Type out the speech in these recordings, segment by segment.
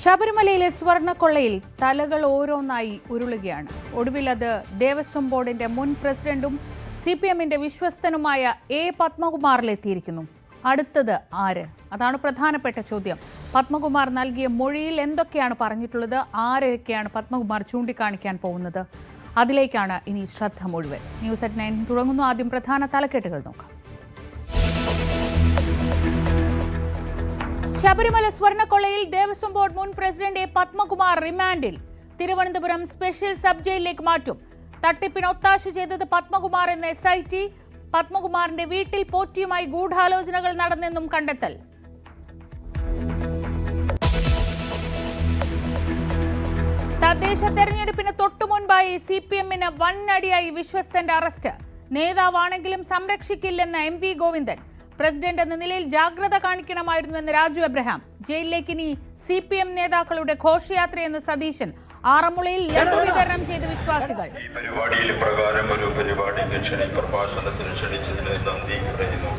ശബരിമലയിലെ സ്വർണ്ണക്കൊള്ളയിൽ തലകൾ ഓരോന്നായി ഉരുളുകയാണ്. ഒടുവിൽ അത് ദേവസ്വം ബോർഡിന്റെ മുൻ പ്രസിഡന്റും CPMന്റെ വിശ്വസ്തനുമായ A. പത്മകുമാറിലെത്തിയിരിക്കുന്നു. അടുത്തത് ആര്? അതാണ് പ്രധാനപ്പെട്ട ചോദ്യം. പത്മകുമാർ നൽകിയ മൊഴിയിൽ എന്തൊക്കെയാണ് പറഞ്ഞിട്ടുള്ളത്? ആരൊക്കെയാണ് പത്മകുമാർ ചൂണ്ടിക്കാണിക്കാൻ പോകുന്നത്? അതിലേക്കാണ് ഇനി ശ്രദ്ധ മുഴുവൻ. ന്യൂസ് അറ്റ് 9 തുടങ്ങുന്നു. ആദ്യം പ്രധാന തലക്കെട്ടുകൾ നോക്കാം. ശബരിമല സ്വർണ്ണക്കൊള്ളയിൽ ദേവസ്വം ബോർഡ് മുൻ പ്രസിഡന്റ് A. പത്മകുമാർ റിമാൻഡിൽ. തിരുവനന്തപുരം സ്പെഷ്യൽ സബ് ജയിലിലേക്ക് മാറ്റും. തട്ടിപ്പിന് ഒത്താശ ചെയ്തത് പത്മകുമാർ എന്ന SIT. പത്മകുമാറിന്റെ വീട്ടിൽ പോറ്റിയുമായി ഗൂഢാലോചനകൾ നടന്നെന്നും കണ്ടെത്തൽ. തദ്ദേശ തെരഞ്ഞെടുപ്പിന് തൊട്ടുമുൻപായി CPMന് വന്നടിയായി വിശ്വസ്തന്റെ അറസ്റ്റ്. നേതാവാണെങ്കിലും സംരക്ഷിക്കില്ലെന്ന MV ഗോവിന്ദൻ. പ്രസിഡന്റ് എന്ന നിലയിൽ ജാഗ്രത കാണിക്കണമായിരുന്നുവെന്ന് രാജു എബ്രഹാം. ജയിലിലേക്ക് ഇനി CPM നേതാക്കളുടെ ഘോഷയാത്രയെന്ന് സതീശൻ. ആറന്മുളയിൽ ലഡു വിതരണം ചെയ്ത വിശ്വാസികൾ. ഈ പരിപാടിയിൽ പ്രകാരം ഒരു പരിപാടി പ്രഭാഷണത്തിന് ക്ഷണിച്ചതിന് നന്ദി പറയുന്നു.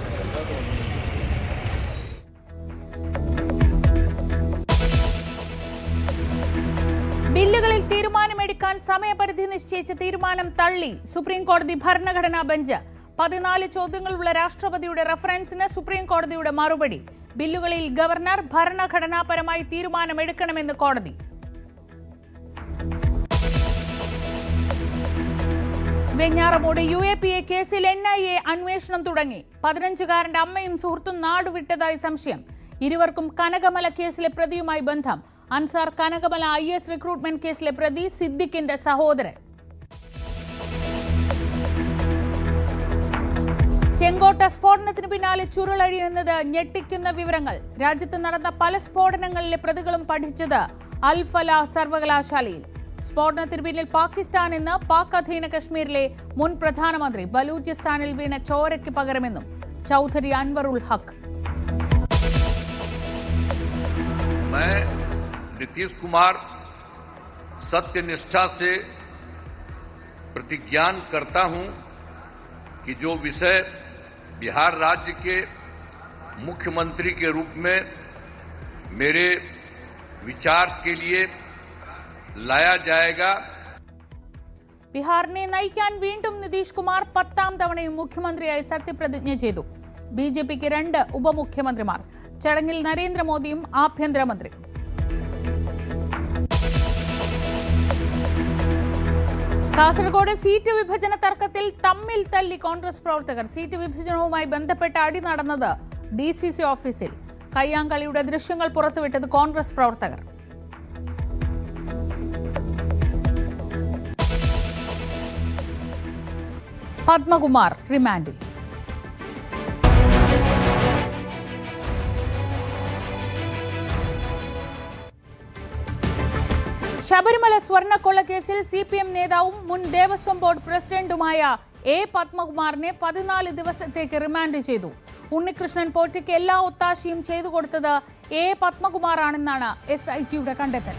ബില്ലുകളിൽ തീരുമാനമെടുക്കാൻ സമയപരിധി നിശ്ചയിച്ച തീരുമാനം തള്ളി സുപ്രീം കോടതി ഭരണഘടനാ ബെഞ്ച്. 14 ചോദ്യങ്ങളുള്ള രാഷ്ട്രപതിയുടെ റഫറൻസിന് സുപ്രീം കോടതിയുടെ മറുപടി. ബില്ലുകളിൽ ഗവർണർ ഭരണഘടനാപരമായി തീരുമാനമെടുക്കണമെന്ന് കോടതി. വെഞ്ഞാറമൂട് UAPA കേസിൽ NIA അന്വേഷണം തുടങ്ങി. 15കാരന്റെ അമ്മയും സുഹൃത്തും നാടുവിട്ടതായി സംശയം. ഇരുവർക്കും കനകമല കേസിലെ പ്രതിയുമായി ബന്ധം. അൻസാർ കനകമല IS റിക്രൂട്ട്മെന്റ് കേസിലെ പ്രതി സിദ്ദിഖിന്റെ സഹോദരൻ. ചെങ്കോട്ട സ്ഫോടനത്തിന് പിന്നാലെ ചുരുളഴിയുന്നത് ഞെട്ടിക്കുന്ന വിവരങ്ങൾ. രാജ്യത്ത് നടന്ന പല സ്ഫോടനങ്ങളിലെ പ്രതികളും പഠിച്ചത് അൽ ഫലാഹ് സർവകലാശാലയിൽ. സ്ഫോടനത്തിന് പിന്നിൽ പാകിസ്ഥാൻ എന്ന് പാക് അധീന കശ്മീരിലെ മുൻ പ്രധാനമന്ത്രി. ബലൂചിസ്ഥാനിൽ വീണ ചോരയ്ക്ക് പകരമെന്നും ചൗധരി അൻവറുൽ ഹക്ക്. नीतीश कुमार सत्यनिष्ठा से प्रतिज्ञान करता हूं कि जो विषय बिहार राज्य के मुख्यमंत्री के रूप में मेरे विचार के लिए लाया जाएगा. ബിഹാറിനെ നയിക്കാൻ വീണ്ടും നിതീഷ് കുമാർ 10ാം തവണയും മുഖ്യമന്ത്രിയായി സത്യപ്രതിജ്ഞ ചെയ്തു. BJPക്ക് 2 ഉപമുഖ്യമന്ത്രിമാർ. ചടങ്ങിൽ നരേന്ദ്രമോദിയും ആഭ്യന്തരമന്ത്രി. കാസർഗോഡ് സീറ്റ് വിഭജന തർക്കത്തിൽ തമ്മിൽ തല്ലി കോൺഗ്രസ് പ്രവർത്തകർ. സീറ്റ് വിഭജനവുമായി ബന്ധപ്പെട്ട അടി നടന്നത് DCC ഓഫീസിൽ. കയ്യാങ്കളിയുടെ ദൃശ്യങ്ങൾ പുറത്തുവിട്ടത് കോൺഗ്രസ് പ്രവർത്തകർ. പത്മകുമാർ റിമാൻഡിൽ. ശബരിമല സ്വർണ്ണക്കൊള്ള കേസിൽ CPM നേതാവും മുൻ ദേവസ്വം ബോർഡ് പ്രസിഡന്റുമായ A. പത്മകുമാറിനെ 14 ദിവസത്തേക്ക് റിമാൻഡ് ചെയ്തു. ഉണ്ണികൃഷ്ണൻ പോറ്റിക്ക് എല്ലാ ഒത്താശയും ചെയ്തു കൊടുത്തത് A. പത്മകുമാറാണെന്നാണ് SITയുടെ കണ്ടെത്തൽ.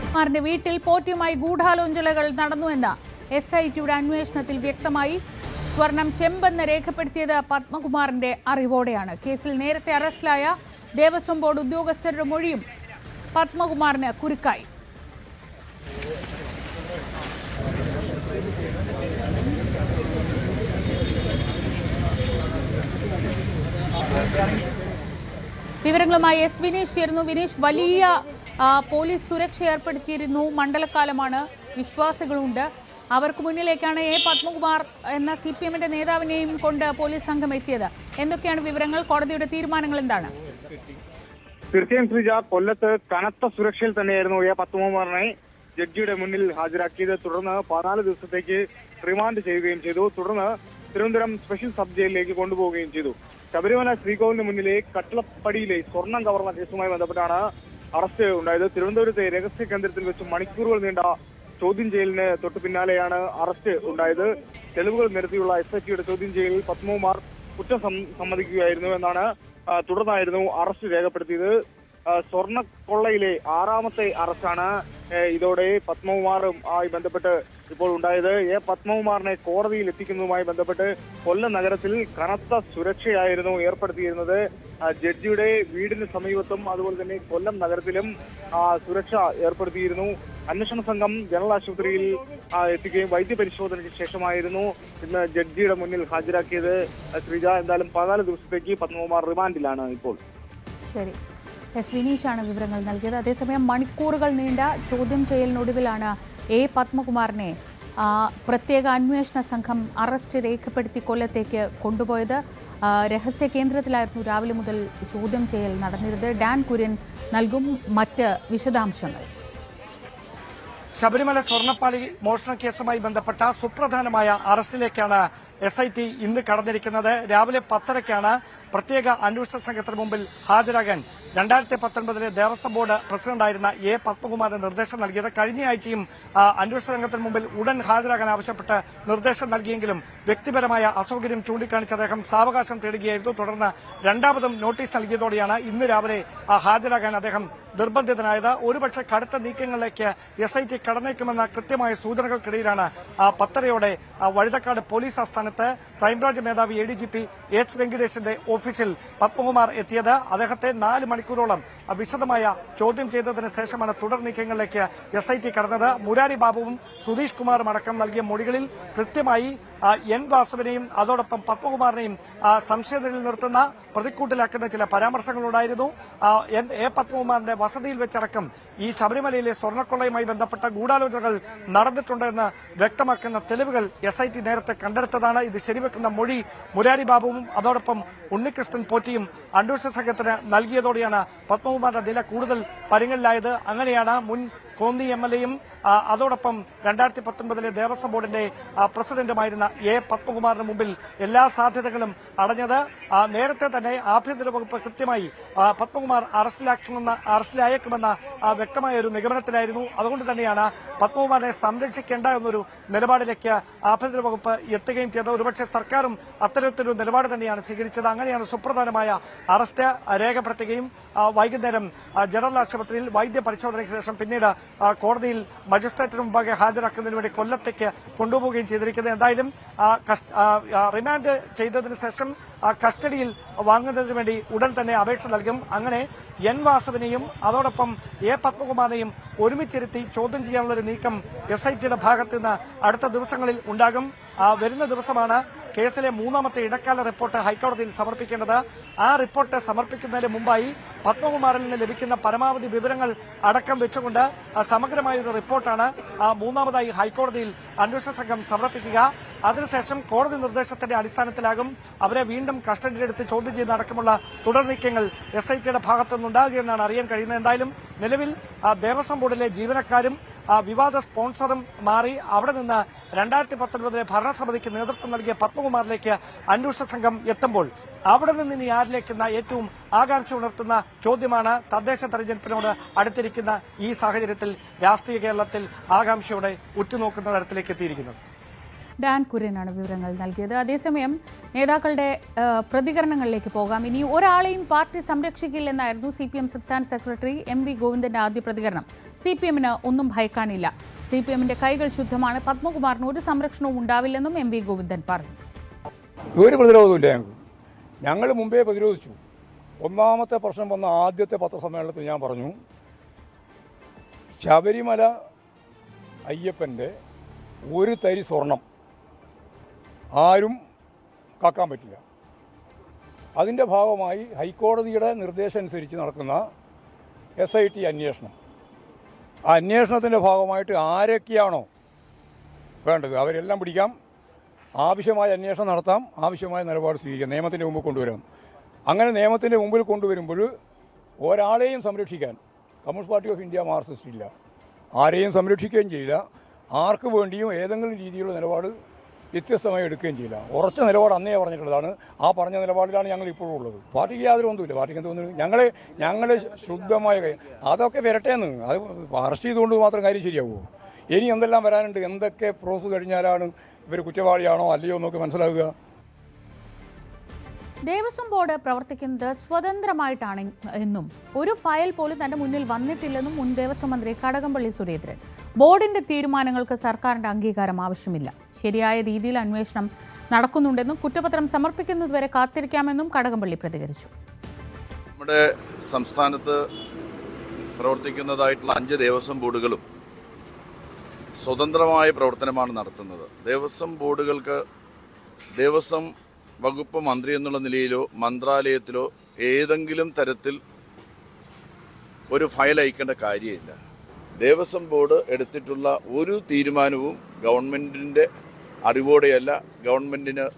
കുമാറിന്റെ വീട്ടിൽ പോറ്റിയുമായി ഗൂഢാലോചനകൾ നടന്നുവെന്ന SITയുടെ അന്വേഷണത്തിൽ വ്യക്തമായി. സ്വർണം ചെമ്പെന്ന് രേഖപ്പെടുത്തിയത് പത്മകുമാറിന്റെ അറിവോടെയാണ്. കേസിൽ നേരത്തെ അറസ്റ്റിലായ ദേവസ്വം ബോർഡ് ഉദ്യോഗസ്ഥരുടെ മൊഴിയും പത്മകുമാറിന് കുരുക്കായി. വിവരങ്ങളുമായി S. വിനീഷ് ചേരുന്നു. വിനീഷ്, വലിയ പോലീസ് സുരക്ഷ ഏർപ്പെടുത്തിയിരുന്നു. മണ്ഡലക്കാലമാണ്, വിശ്വാസികളുണ്ട്. അവർക്ക് മുന്നിലേക്കാണ് A. പത്മകുമാർ എന്ന CPMന്റെ നേതാവിനെയും കൊണ്ട് പോലീസ് സംഘം എത്തിയത്. എന്തൊക്കെയാണ് വിവരങ്ങൾ? കോടതിയുടെ തീരുമാനങ്ങൾ എന്താണ്? തീർച്ചയായും ശ്രീജ, കൊല്ലത്ത് കനത്ത സുരക്ഷയിൽ തന്നെയായിരുന്നു A. പത്മകുമാറിനെ ജഡ്ജിയുടെ മുന്നിൽ ഹാജരാക്കിയത്. തുടർന്ന് 14 ദിവസത്തേക്ക് റിമാൻഡ് ചെയ്യുകയും ചെയ്തു. തുടർന്ന് തിരുവനന്തപുരം സ്പെഷ്യൽ സബ് ജയിലിലേക്ക് കൊണ്ടുപോവുകയും ചെയ്തു. ശബരിമല ശ്രീകോവിലിന് മുന്നിലെ കട്ടിളപ്പടിയിലെ സ്വർണം കവർന്ന കേസുമായി ബന്ധപ്പെട്ടാണ് അറസ്റ്റ് ഉണ്ടായത്. തിരുവനന്തപുരത്തെ രഹസ്യ കേന്ദ്രത്തിൽ വെച്ച് മണിക്കൂറുകൾ നീണ്ട ചോദ്യം ചെയ്യലിന് തൊട്ടു പിന്നാലെയാണ് അറസ്റ്റ് ഉണ്ടായത്. തെളിവുകൾ നിരത്തിയുള്ള SITയുടെ ചോദ്യം ചെയ്യലിൽ പത്മകുമാർ കുറ്റം സമ്മതിക്കുകയായിരുന്നു എന്നാണ്. തുടർന്നായിരുന്നു അറസ്റ്റ് രേഖപ്പെടുത്തിയത്. സ്വർണ്ണക്കൊള്ളയിലെ 6ാമത്തെ അറസ്റ്റാണ് ഇതോടെ പത്മകുമാറുമായി ബന്ധപ്പെട്ട് ഇപ്പോൾ ഉണ്ടായത്. A. പത്മകുമാറിനെ കോടതിയിൽ എത്തിക്കുന്നതുമായി ബന്ധപ്പെട്ട് കൊല്ലം നഗരത്തിൽ കനത്ത സുരക്ഷയായിരുന്നു ഏർപ്പെടുത്തിയിരുന്നത്. ജഡ്ജിയുടെ വീടിന് സമീപത്തും അതുപോലെ തന്നെ കൊല്ലം നഗരത്തിലും സുരക്ഷ ഏർപ്പെടുത്തിയിരുന്നു. അന്വേഷണ സംഘം ജനറൽ ആശുപത്രിയിൽ എത്തുകയും വൈദ്യപരിശോധനയ്ക്ക് ശേഷമായിരുന്നു ഇന്ന് ജഡ്ജിയുടെ മുന്നിൽ ഹാജരാക്കിയത്. ശ്രീജ, എന്തായാലും 14 ദിവസത്തേക്ക് പത്മകുമാർ റിമാൻഡിലാണ് ഇപ്പോൾ. ശരി, എസ് വിനീഷാണ് വിവരങ്ങൾ നൽകിയത്. അതേസമയം മണിക്കൂറുകൾ നീണ്ട ചോദ്യം ചെയ്യലിനൊടുവിലാണ് എ പത്മകുമാറിനെ പ്രത്യേക അന്വേഷണ സംഘം അറസ്റ്റ് രേഖപ്പെടുത്തി കൊല്ലത്തേക്ക് കൊണ്ടുപോയത്. രഹസ്യ കേന്ദ്രത്തിലായിരുന്നു രാവിലെ മുതൽ ചോദ്യം ചെയ്യൽ നടന്നിരുന്നത്. ഡാൻ കുര്യൻ നൽകും മറ്റ് വിശദാംശങ്ങൾ. ശബരിമല സ്വർണ്ണപ്പാളി മോഷണ കേസുമായി ബന്ധപ്പെട്ട സുപ്രധാനമായ അറസ്റ്റിലേക്കാണ് SIT ഇന്ന് കടന്നിരിക്കുന്നത്. രാവിലെ 10:30ക്കാണ് പ്രത്യേക അന്വേഷണ സംഘത്തിന് മുമ്പിൽ ഹാജരാകാൻ 2019 ദേവസ്വം ബോർഡ് പ്രസിഡന്റായിരുന്ന എ പത്മകുമാറിന് നിർദ്ദേശം നൽകിയത്. കഴിഞ്ഞ ആഴ്ചയും അന്വേഷണ സംഘത്തിന് മുമ്പിൽ ഉടൻ ഹാജരാകാൻ ആവശ്യപ്പെട്ട് നിർദ്ദേശം നൽകിയെങ്കിലും വ്യക്തിപരമായ അസൗകര്യം ചൂണ്ടിക്കാണിച്ച് അദ്ദേഹം സാവകാശം തേടുകയായിരുന്നു. തുടർന്ന് രണ്ടാമതും നോട്ടീസ് നൽകിയതോടെയാണ് ഇന്ന് രാവിലെ ഹാജരാകാൻ അദ്ദേഹം നിർബന്ധിതനായത്. ഒരുപക്ഷെ കടുത്ത നീക്കങ്ങളിലേക്ക് SIT കടന്നേക്കുമെന്ന കൃത്യമായ സൂചനകൾക്കിടയിലാണ് 10:30യോടെ വഴുതക്കാട് പോലീസ് ആസ്ഥാനത്ത് ക്രൈംബ്രാഞ്ച് മേധാവി ADGP H വെങ്കടേഷിന്റെ ഓഫീസിൽ പത്മകുമാർ എത്തിയത്. അദ്ദേഹത്തെ 4 മണിക്കൂറോളം വിശദമായ ചോദ്യം ചെയ്തതിന് ശേഷമാണ് തുടർ നീക്കങ്ങളിലേക്ക് SIT കടന്നത്. മുരാരി ബാബുവും സുധീഷ് കുമാറും അടക്കം നൽകിയ മൊഴികളിൽ കൃത്യമായി N വാസുവിനെയും അതോടൊപ്പം പത്മകുമാറിനെയും സംശയത്തിൽ നിർത്തുന്ന പ്രതിക്കൂട്ടിലാക്കുന്ന ചില പരാമർശങ്ങളുണ്ടായിരുന്നു. എ പത്മകുമാറിന്റെ വസതിയിൽ വെച്ചടക്കം ഈ ശബരിമലയിലെ സ്വർണ്ണക്കൊള്ളയുമായി ബന്ധപ്പെട്ട ഗൂഢാലോചനകൾ നടന്നിട്ടുണ്ടെന്ന് വ്യക്തമാക്കുന്ന തെളിവുകൾ SIT നേരത്തെ കണ്ടെടുത്തതാണ്. ഇത് ശരിവെക്കുന്ന മൊഴി മുരാരി ബാബുവും അതോടൊപ്പം ഉണ്ണികൃഷ്ണൻ പോറ്റിയും അന്വേഷണ സംഘത്തിന് നൽകിയതോടെയാണ് പത്മകുമാറിന്റെ നില കൂടുതൽ പരിങ്ങലിലായത്. അങ്ങനെയാണ് മുൻ കോന്നി MLAയും അതോടൊപ്പം 2019 ദേവസ്വം ബോർഡിന്റെ പ്രസിഡന്റുമായിരുന്ന എ പത്മകുമാറിന് മുമ്പിൽ എല്ലാ സാധ്യതകളും അടഞ്ഞത്. നേരത്തെ തന്നെ ആഭ്യന്തര വകുപ്പ് കൃത്യമായി പത്മകുമാർ അറസ്റ്റിലായേക്കുമെന്ന വ്യക്തമായ ഒരു നിഗമനത്തിലായിരുന്നു. അതുകൊണ്ട് തന്നെയാണ് പത്മകുമാറിനെ സംരക്ഷിക്കേണ്ട എന്നൊരു നിലപാടിലേക്ക് ആഭ്യന്തര വകുപ്പ് എത്തുകയും ചെയ്തത്. ഒരുപക്ഷെ സർക്കാരും അത്തരത്തിലൊരു നിലപാട് തന്നെയാണ് സ്വീകരിച്ചത്. അങ്ങനെയാണ് സുപ്രധാനമായ അറസ്റ്റ് രേഖപ്പെടുത്തുകയും വൈകുന്നേരം ജനറൽ ആശുപത്രിയിൽ വൈദ്യപരിശോധനയ്ക്ക് ശേഷം പിന്നീട് കോടതിയിൽ മജിസ്ട്രേറ്റിന് മുമ്പാകെ ഹാജരാക്കുന്നതിന് വേണ്ടി കൊല്ലത്തേക്ക് കൊണ്ടുപോവുകയും ചെയ്തിരിക്കുന്നത്. എന്തായാലും റിമാൻഡ് ചെയ്തതിനു ശേഷം കസ്റ്റഡിയിൽ വാങ്ങുന്നതിന് വേണ്ടി ഉടൻ തന്നെ അപേക്ഷ നൽകും. അങ്ങനെ N വാസുവിനെയും അതോടൊപ്പം എ പത്മകുമാറിനെയും ഒരുമിച്ചിരുത്തി ചോദ്യം ചെയ്യാനുള്ളൊരു നീക്കം SITയുടെ ഭാഗത്ത് നിന്ന് അടുത്ത ദിവസങ്ങളിൽ ഉണ്ടാകും. വരുന്ന ദിവസമാണ് കേസിലെ 3ാമത്തെ ഇടക്കാല റിപ്പോർട്ട് ഹൈക്കോടതിയിൽ സമർപ്പിക്കേണ്ടത്. ആ റിപ്പോർട്ട് സമർപ്പിക്കുന്നതിന് മുമ്പായി പത്മകുമാറിൽ നിന്ന് ലഭിക്കുന്ന പരമാവധി വിവരങ്ങൾ അടക്കം വെച്ചുകൊണ്ട് സമഗ്രമായ ഒരു റിപ്പോർട്ടാണ് 3ാമതായി ഹൈക്കോടതിയിൽ അന്വേഷണ സംഘം സമർപ്പിക്കുക. അതിനുശേഷം കോടതി നിർദ്ദേശത്തിന്റെ അടിസ്ഥാനത്തിലാകും അവരെ വീണ്ടും കസ്റ്റഡിയിലെടുത്ത് ചോദ്യം ചെയ്യുന്ന അടക്കമുള്ള തുടർ നീക്കങ്ങൾ SITയുടെ ഭാഗത്തുനിന്നുണ്ടാകുകയെന്നാണ് അറിയാൻ കഴിയുന്നത്. എന്തായാലും നിലവിൽ ദേവസ്വം ബോർഡിലെ ജീവനക്കാരും വിവാദ സ്പോൺസറും മാറി അവിടെ നിന്ന് 2019 ഭരണസമിതിക്ക് നേതൃത്വം നൽകിയ പത്മകുമാറിലേക്ക് അന്വേഷണ സംഘം എത്തുമ്പോൾ അവിടെ നിന്ന് ഇനി ആരിലേക്കെന്ന ഏറ്റവും ആകാംക്ഷ ഉണർത്തുന്ന ചോദ്യമാണ് തദ്ദേശ തെരഞ്ഞെടുപ്പിനോട് അടുത്തിരിക്കുന്ന ഈ സാഹചര്യത്തിൽ രാഷ്ട്രീയ കേരളത്തിൽ ആകാംക്ഷയോടെ ഉറ്റുനോക്കുന്ന തരത്തിലേക്ക് എത്തിയിരിക്കുന്നത്. ഡാൻ കുര്യനാണ് വിവരങ്ങൾ നൽകിയത്. അതേസമയം നേതാക്കളുടെ പ്രതികരണങ്ങളിലേക്ക് പോകാം. ഇനി ഒരാളെയും പാർട്ടി സംരക്ഷിക്കില്ലെന്നായിരുന്നു CPM സംസ്ഥാന സെക്രട്ടറി MV ഗോവിന്ദന്റെ ആദ്യ പ്രതികരണം. CPMന് ഒന്നും ഭയക്കാനില്ല. CPMന്റെ കൈകൾ ശുദ്ധമാണ്. പത്മകുമാറിന് ഒരു സംരക്ഷണവും ഉണ്ടാവില്ലെന്നും MV ഗോവിന്ദൻ പറഞ്ഞു. ഒരു പ്രതിരോധമില്ല. ഞങ്ങൾ മുമ്പേ പ്രതിരോധിച്ചു. ഒന്നാമത്തെ പ്രശ്നം വന്ന ആദ്യത്തെ പത്രസമ്മേളനത്തിൽ ഞാൻ പറഞ്ഞു, ശബരിമല അയ്യപ്പൻ്റെ ഒരു തരി സ്വർണം ആരും കാക്കാൻ പറ്റില്ല. അതിൻ്റെ ഭാഗമായി ഹൈക്കോടതിയുടെ നിർദ്ദേശം അനുസരിച്ച് നടക്കുന്ന SIT അന്വേഷണം, ആ അന്വേഷണത്തിൻ്റെ ഭാഗമായിട്ട് ആരൊക്കെയാണോ വേണ്ടത് അവരെല്ലാം പിടിക്കാം, ആവശ്യമായ അന്വേഷണം നടത്താം, ആവശ്യമായ നിലപാട് സ്വീകരിക്കാം, നിയമത്തിൻ്റെ മുമ്പിൽ കൊണ്ടുവരാം. അങ്ങനെ നിയമത്തിൻ്റെ മുമ്പിൽ കൊണ്ടുവരുമ്പോൾ ഒരാളെയും സംരക്ഷിക്കാൻ communist party of India Marxist ഇല്ല. ആരെയും സംരക്ഷിക്കുകയും ചെയ്യില്ല. ആർക്ക് വേണ്ടിയും ഏതെങ്കിലും രീതിയിലുള്ള നിലപാട് വ്യത്യസ്തമായി എടുക്കുകയും ചെയ്യില്ല. ഉറച്ച നിലപാട് അന്നേ പറഞ്ഞിട്ടുള്ളതാണ്. ആ പറഞ്ഞ നിലപാടിലാണ് ഞങ്ങൾ ഇപ്പോഴും ഉള്ളത്. പാർട്ടിക്ക് യാതൊരു ഒന്നുമില്ല. പാർട്ടിക്ക് എന്ത് തോന്നുന്നു? ഞങ്ങൾ ശുദ്ധമായ അതൊക്കെ വരട്ടേന്ന്. അത് അറസ്റ്റ് ചെയ്തുകൊണ്ട് മാത്രം കാര്യം ശരിയാവുമോ? ഇനി എന്തെല്ലാം വരാനുണ്ട്? എന്തൊക്കെ പ്രോസസ് കഴിഞ്ഞാലാണ് ഇവർ കുറ്റവാളിയാണോ അല്ലയോ എന്നൊക്കെ മനസ്സിലാവുക. ദേവസ്വം ബോർഡ് പ്രവർത്തിക്കുന്നത് സ്വതന്ത്രമായിട്ടാണ് എന്നും ഒരു ഫയൽ പോലും തന്റെ മുന്നിൽ വന്നിട്ടില്ലെന്നും മുൻ ദേവസ്വം മന്ത്രി കടകംപള്ളി സുരേന്ദ്രൻ. ബോർഡിന്റെ തീരുമാനങ്ങൾക്ക് സർക്കാരിന്റെ അംഗീകാരം ആവശ്യമില്ല. ശരിയായ രീതിയിൽ അന്വേഷണം നടക്കുന്നുണ്ടെന്നും കുറ്റപത്രം സമർപ്പിക്കുന്നതുവരെ കാത്തിരിക്കാമെന്നും കടകംപള്ളി പ്രതികരിച്ചു. നമ്മുടെ സംസ്ഥാനത്ത് പ്രവർത്തിക്കുന്നതായിട്ടുള്ള 5 ദേവസ്വം ബോർഡുകളും സ്വതന്ത്രമായ പ്രവർത്തനമാണ് നടത്തുന്നത്. ദേവസ്വം ബോർഡുകൾക്ക് ദേവസ്വം വകുപ്പ് മന്ത്രി എന്നുള്ള നിലയിലോ മന്ത്രാലയത്തിലോ ഏതെങ്കിലും തരത്തിൽ ഒരു ഫയൽ അയക്കേണ്ട കാര്യമില്ല. ദേവസ്വം ബോർഡ് എടുത്തിട്ടുള്ള ഒരു തീരുമാനവും ഗവൺമെൻറ്റിൻ്റെ അറിവോടെയല്ല, ഗവൺമെൻറ്റിന്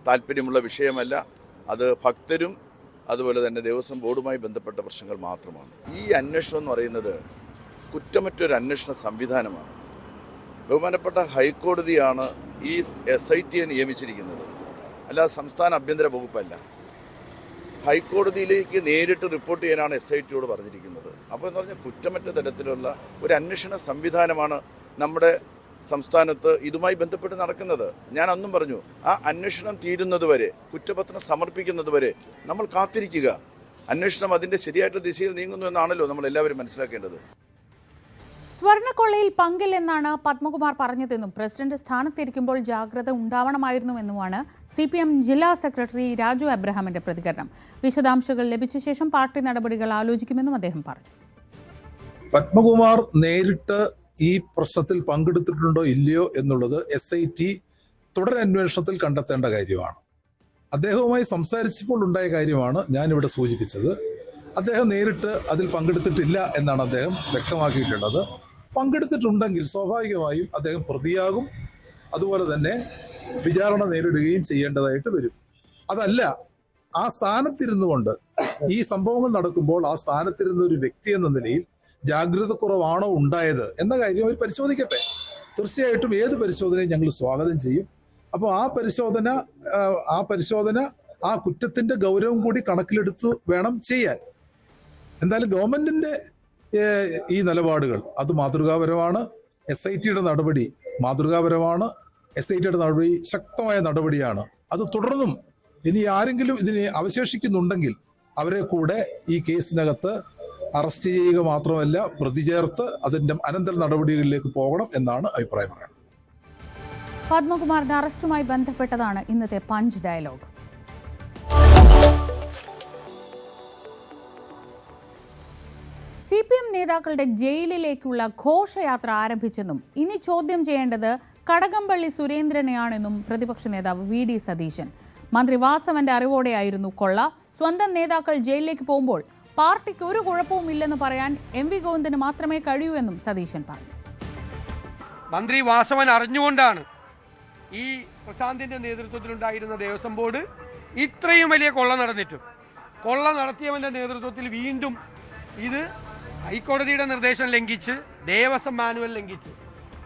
താല്പര്യമുള്ള വിഷയമല്ല. അത് ഭക്തരും അതുപോലെ തന്നെ ദേവസ്വം ബോർഡുമായി ബന്ധപ്പെട്ട പ്രശ്നങ്ങൾ മാത്രമാണ്. ഈ അന്വേഷണം എന്ന് പറയുന്നത് കുറ്റമറ്റൊരു അന്വേഷണ സംവിധാനമാണ്. ബഹുമാനപ്പെട്ട ഹൈക്കോടതിയാണ് ഈ SIT നിയമിച്ചിരിക്കുന്നത്, അല്ലാതെ സംസ്ഥാന ആഭ്യന്തര വകുപ്പല്ല. ഹൈക്കോടതിയിലേക്ക് നേരിട്ട് റിപ്പോർട്ട് ചെയ്യാനാണ് SITയോട് പറഞ്ഞിരിക്കുന്നത്. അപ്പോൾ എന്ന് പറഞ്ഞാൽ കുറ്റമറ്റ തരത്തിലുള്ള ഒരു അന്വേഷണ സംവിധാനമാണ് നമ്മുടെ സംസ്ഥാനത്ത് ഇതുമായി ബന്ധപ്പെട്ട് നടക്കുന്നത്. ഞാൻ അന്നും പറഞ്ഞു, ആ അന്വേഷണം തീരുന്നതുവരെ, കുറ്റപത്രം സമർപ്പിക്കുന്നതുവരെ നമ്മൾ കാത്തിരിക്കുക. അന്വേഷണം അതിൻ്റെ ശരിയായിട്ടുള്ള ദിശയിൽ നീങ്ങുന്നു എന്നാണല്ലോ നമ്മൾ എല്ലാവരും മനസ്സിലാക്കേണ്ടത്. സ്വർണ്ണക്കൊള്ളയിൽ പങ്കില്ലെന്നാണ് പത്മകുമാർ പറഞ്ഞതെന്നും പ്രസിഡന്റ് സ്ഥാനത്തിരിക്കുമ്പോൾ ജാഗ്രത ഉണ്ടാവണമായിരുന്നുവെന്നുമാണ് CPM ജില്ലാ സെക്രട്ടറി രാജു അബ്രഹാമിന്റെ പ്രതികരണം. വിശദാംശങ്ങൾ ലഭിച്ച ശേഷം പാർട്ടി നടപടികൾ ആലോചിക്കുമെന്നും അദ്ദേഹം പറഞ്ഞു. പത്മകുമാർ നേരിട്ട് ഈ പ്രശ്നത്തിൽ പങ്കെടുത്തിട്ടുണ്ടോ ഇല്ലയോ എന്നുള്ളത് SIT തുടരന്വേഷണത്തിൽ കണ്ടെത്തേണ്ട കാര്യമാണ്. അദ്ദേഹവുമായി സംസാരിച്ചപ്പോൾ ഉണ്ടായ കാര്യമാണ് ഞാനിവിടെ സൂചിപ്പിച്ചത്. അദ്ദേഹം നേരിട്ട് അതിൽ പങ്കെടുത്തിട്ടില്ല എന്നാണ് അദ്ദേഹം വ്യക്തമാക്കിയിട്ടുള്ളത്. പങ്കെടുത്തിട്ടുണ്ടെങ്കിൽ സ്വാഭാവികമായും അദ്ദേഹം പ്രതിയാകും, അതുപോലെ തന്നെ വിചാരണ നേരിടുകയും ചെയ്യേണ്ടതായിട്ട് വരും. അതല്ല, ആ സ്ഥാനത്തിരുന്നു കൊണ്ട് ഈ സംഭവങ്ങൾ നടക്കുമ്പോൾ ആ സ്ഥാനത്തിരുന്ന ഒരു വ്യക്തി എന്ന നിലയിൽ ജാഗ്രത കുറവാണോ ഉണ്ടായത് എന്ന കാര്യം അവർ പരിശോധിക്കട്ടെ. തീർച്ചയായിട്ടും ഏത് പരിശോധനയും ഞങ്ങൾ സ്വാഗതം ചെയ്യും. അപ്പോൾ ആ പരിശോധന ആ കുറ്റത്തിന്റെ ഗൗരവം കൂടി കണക്കിലെടുത്ത് വേണം ചെയ്യാൻ. എന്തായാലും ഗവൺമെന്റിന്റെ ഈ നിലപാടുകൾ അത് മാതൃകാപരമാണ്. SITയുടെ നടപടി മാതൃകാപരമാണ്. SITയുടെ നടപടി ശക്തമായ നടപടിയാണ്. അത് തുടർന്നും ഇനി ആരെങ്കിലും ഇതിനെ അവശേഷിക്കുന്നുണ്ടെങ്കിൽ അവരെ കൂടെ ഈ കേസിനകത്ത് അറസ്റ്റ് ചെയ്യുക മാത്രമല്ല, പ്രതി ചേർത്ത് അതിന്റെ അനന്തര നടപടികളിലേക്ക് പോകണം എന്നാണ് അഭിപ്രായം പറയുന്നത്. പത്മകുമാറിന്റെ അറസ്റ്റുമായി ബന്ധപ്പെട്ടതാണ് ഇന്നത്തെ പഞ്ച് ഡയലോഗ്. CPM നേതാക്കളുടെ ജയിലിലേക്കുള്ള ഘോഷയാത്ര ആരംഭിച്ചെന്നും ഇനി ചോദ്യം ചെയ്യേണ്ടത് കടകംപള്ളി സുരേന്ദ്രനെയാണെന്നും പ്രതിപക്ഷ നേതാവ് VD സതീശൻ. മന്ത്രി വാസവന്റെ അറിവോടെയായിരുന്നു കൊള്ള. സ്വന്തം നേതാക്കൾ ജയിലിലേക്ക് പോകുമ്പോൾ പാർട്ടിക്ക് ഒരു കുഴപ്പവുമില്ലെന്ന് പറയാൻ MV ഗോവിന്ദന് മാത്രമേ കഴിയൂ എന്നും സതീശൻ പറഞ്ഞു. മന്ത്രി വാസവൻ അറിഞ്ഞുകൊണ്ടാണ് ഈ പ്രശാന്തിന്റെ നേതൃത്വത്തിലുണ്ടായിരുന്ന ദേവസ്വം ബോർഡ് ഇത്രയും വലിയ കൊള്ള നടന്നിട്ടും കൊള്ള നടത്തിയവന്റെ നേതൃത്വത്തിൽ വീണ്ടും ഇത് ഹൈക്കോടതിയുടെ നിർദ്ദേശം ലംഘിച്ച്, ദേവസ്വം മാനുവൽ ലംഘിച്ച്